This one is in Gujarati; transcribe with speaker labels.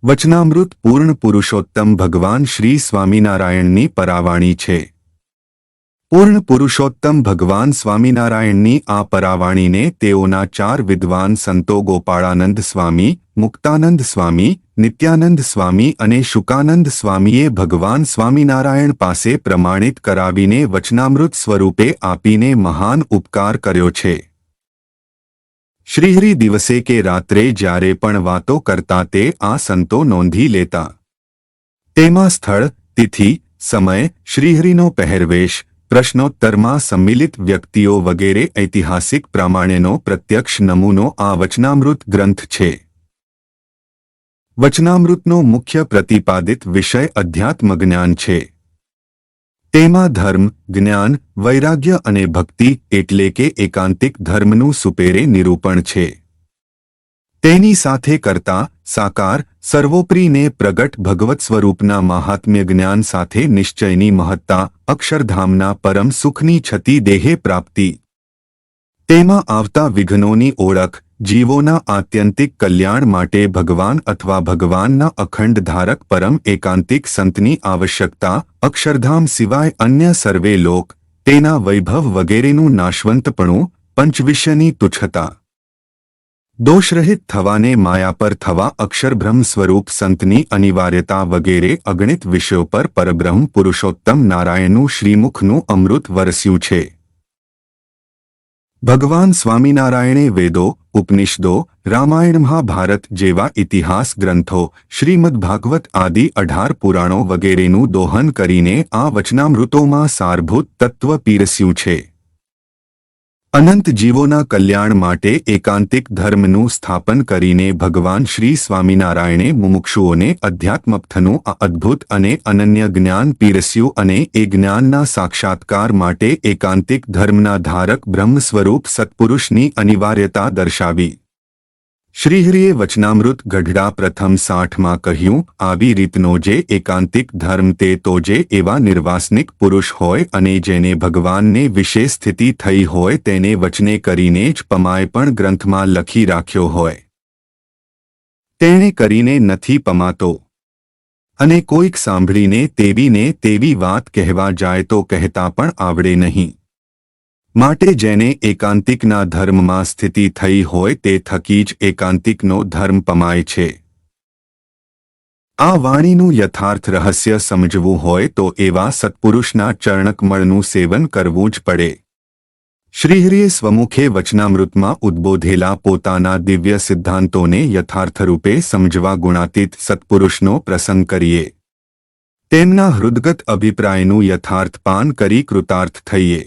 Speaker 1: વચનામૃત પૂર્ણ પુરુષોત્તમ ભગવાન શ્રી સ્વામિનારાયણની પરાવાણી છે। પૂર્ણ પુરુષોત્તમ ભગવાન સ્વામિનારાયણની આ પરાવાણીને તેઓના 4 વિદ્વાન સંતો ગોપાળાનંદ સ્વામી, મુક્તાનંદ સ્વામી, નિત્યાનંદ સ્વામી અને શુકાનંદ સ્વામીએ ભગવાન સ્વામિનારાયણ પાસે પ્રમાણિત કરાવીને વચનામૃત સ્વરૂપે આપીને મહાન ઉપકાર કર્યો છે। શ્રીહરિ દિવસે કે રાત્રે જ્યારે પણ વાતો કરતા તે આ સંતો નોંધી લેતા। તેમાં સ્થળ, તિથિ, સમય, શ્રીહરિનો પહેરવેશ, પ્રશ્નોત્તરમાં સંમિલિત વ્યક્તિઓ વગેરે ઐતિહાસિક પ્રામાણ્યનો પ્રત્યક્ષ નમૂનો આ વચનામૃત ગ્રંથ છે। વચનામૃતનો મુખ્ય પ્રતિપાદિત વિષય અધ્યાત્મ જ્ઞાન છે। તેમાં ધર્મ, જ્ઞાન, વૈરાગ્ય અને ભક્તિ એટલે કે એકાંતિક ધર્મનું સુપેરે નિરૂપણ છે। તેની સાથે કરતા, સાકાર, સર્વોપરીને પ્રગટ ભગવત સ્વરૂપના મહાત્મ્ય જ્ઞાન સાથે નિશ્ચયની મહત્તા, અક્ષરધામના પરમ સુખની છતી દેહે પ્રાપ્તિ, તેમાં આવતા વિઘ્નોની ઓળખ, જીવોના આત્યંતિક કલ્યાણ માટે ભગવાન અથવા ભગવાનના અખંડ ધારક પરમ એકાંતિક સંતની આવશ્યકતા, અક્ષરધામ સિવાય અન્ય સર્વે લોક, તેના વૈભવ વગેરેનું નાશવંતપણું, પંચવિષયની તુચ્છતા, દોષરહિત થવાને માયા પર થવા અક્ષરબ્રહ્મ સ્વરૂપ સંતની અનિવાર્યતા વગેરે અગણિત વિષયો પર પરબ્રહ્મ પુરુષોત્તમ નારાયણનું શ્રીમુખનું અમૃત વરસ્યું છે। ભગવાન સ્વામિનારાયણે વેદો, ઉપનિષદો, રામાયણ, મહાભારત જેવા ઇતિહાસ ગ્રંથો, શ્રીમદ ભાગવત આદિ 18 પુરાણો વગેરેનું દોહન કરીને આ વચનામૃતોમાં સારભૂત તત્વ પીરસ્યું છે। અનંત જીવોના કલ્યાણ માટે એકાંતિક ધર્મનું સ્થાપન કરીને ભગવાન શ્રી સ્વામિનારાયણે મુમુક્ષુઓને અધ્યાત્મપથનું આ અદ્ભુત અને અનન્ય જ્ઞાન પીરસ્યું અને એ જ્ઞાનના સાક્ષાત્કાર માટે એકાંતિક ધર્મના ધારક બ્રહ્મ સ્વરૂપ સત્પુરુષની અનિવાર્યતા દર્શાવી। શ્રીહરિએ વચનામૃત ગઢડા પ્રથમ 60માં કહ્યું, આવી રીતનો જે એકાંતિક ધર્મ તે તો જે એવા નિર્વાસનિક પુરુષ હોય અને જેને ભગવાનને વિશે સ્થિતિ થઈ હોય તેને વચને કરીને જ પમાય પણ ગ્રંથમાં લખી રાખ્યો હોય, તેણે કરીને નથી પમાતો અને કોઈક સાંભળીને તેવી વાત કહેવા જાય તો કહેતા પણ આવડે નહીં। માટે જેને એકાંતિકના ધર્મમાં સ્થિતિ થઈ હોય તે થકી જ એકાંતિકનો ધર્મ પમાય છે। આ વાણીનું યથાર્થ રહસ્ય સમજવું હોય તો એવા સત્પુરુષના ચરણકમળનું સેવન કરવું જ પડે। શ્રીહરિએ સ્વમુખે વચનામૃતમાં ઉદ્બોધેલા પોતાના દિવ્ય સિદ્ધાંતોને યથાર્થરૂપે સમજવા ગુણાતીત સત્પુરુષનો પ્રસંગ કરીએ। તેમના હૃદગત અભિપ્રાયનું યથાર્થ પાન કરી કૃતાર્થ થઈએ।